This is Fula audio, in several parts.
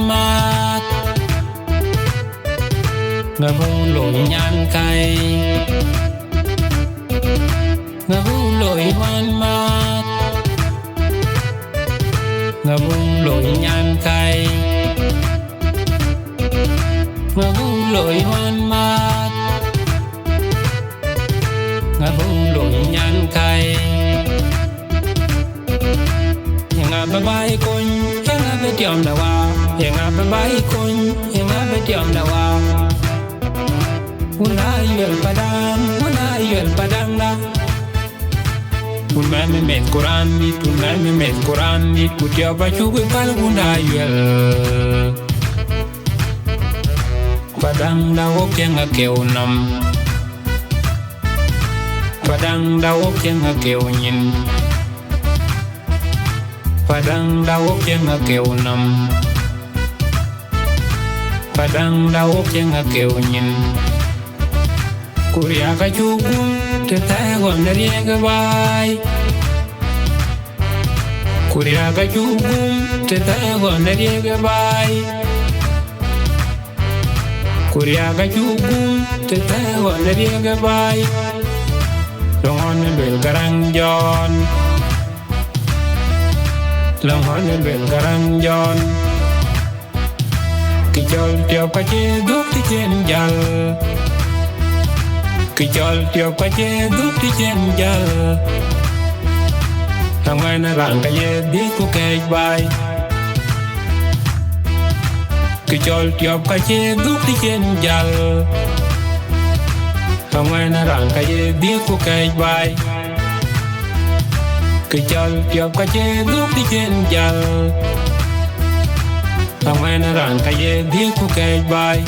mat ngabu loi nyan kai ngabu loi wan mat ngabu loi nyan kai ngabu loi wan mat ngabu loi nyan kai yang bai kun yang be tiom da wa yang bai kun yang be tiom da wa unai yel padang la unai me met Quran ni ku dia ba chu be pal unai yel padang la o keng a keu nam padang la o keng a keu nyin padang đau chân ở kêu nằm padang đau chân ở kêu nhìn kuria ka chugun te ta gon ria ga bai kuria ka chugun te ta gon ria ga bai kuria ka chugun te ta gon ria ga bai dongon bel garang jon lòng hỏi nên biển garang giòn kỳ chol tiêu pa che đúc tí trên dal kỳ chol tiêu pa che đúc tí trên dal thằng ngay na rạng cái ye đi của cây bay kỳ chol tiêu pa che đúc tí trên dal thằng ngay na rạng cái ye đi của cây bay cái chal tiap ka che duk di chen jal Tamain ran ka ye di ku kai bai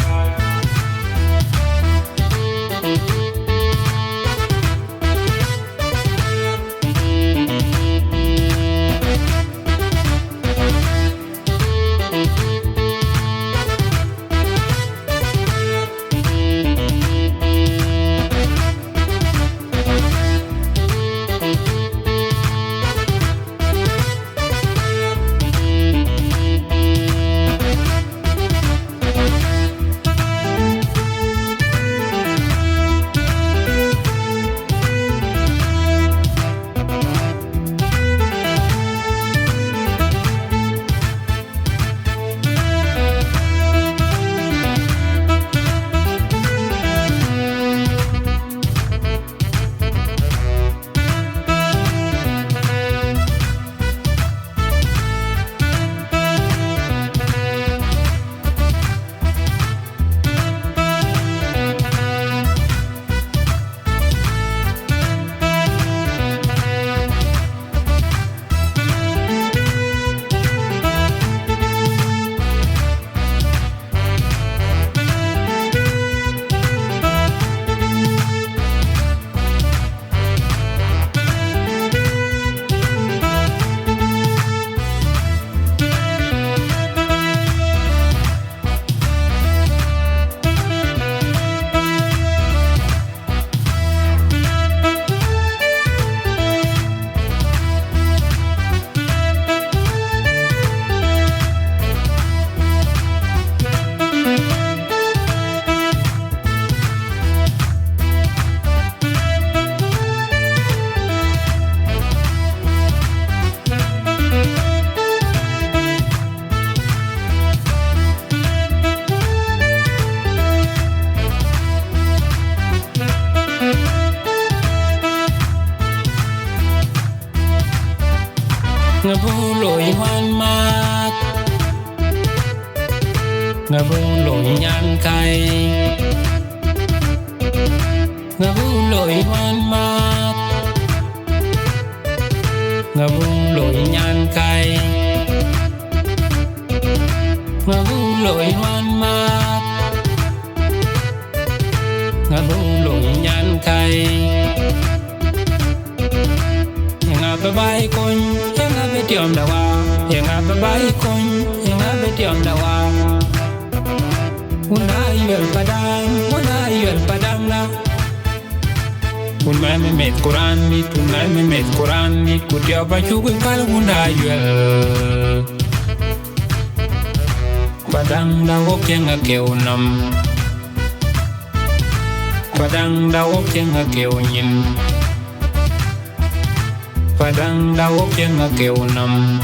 Ngabu loi hoan mat Ngabu loi nhan kai Ngabu loi hoan mat Ngabu loi nhan kai Ngabu loi hoan mat Ngabu loi nhan kai Yang bai kon be tiom da wa yang bai kon yang be tiom da wa unai yel padang la unai me met Quran ni ku dia ba chu kun pal unai yel Padang da wok jenga keu nam Padang da wok jenga keu nyin Padang da wok jenga keu nam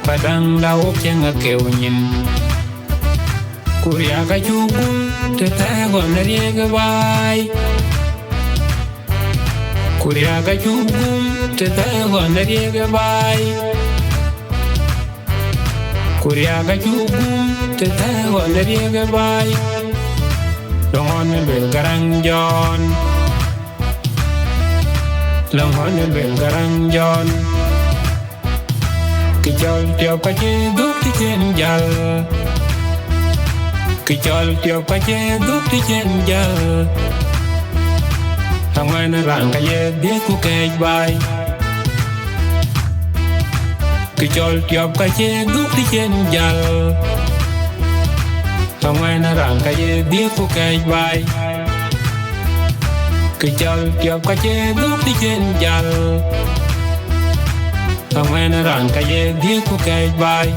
Padang da wok jenga keu nyin Kuria ka chugul te tago na riega bai Kuria ka chugul te tago na riega bai Kuria ka chugul te tago na riega bai Longon bel garang jon Longon bel garang jon Ki chol tiop ka che duk ti chen jal Ki chol tiop ka che duk ti chen jal Hangwen rang ka ye die ku kej bai Ki chol tiop ka che duk ti chen jal Hangwen rang ka ye die ku kej bai Ki chol tiop ka che duk ti chen jal Hangwen rang ka ye die ku kej bai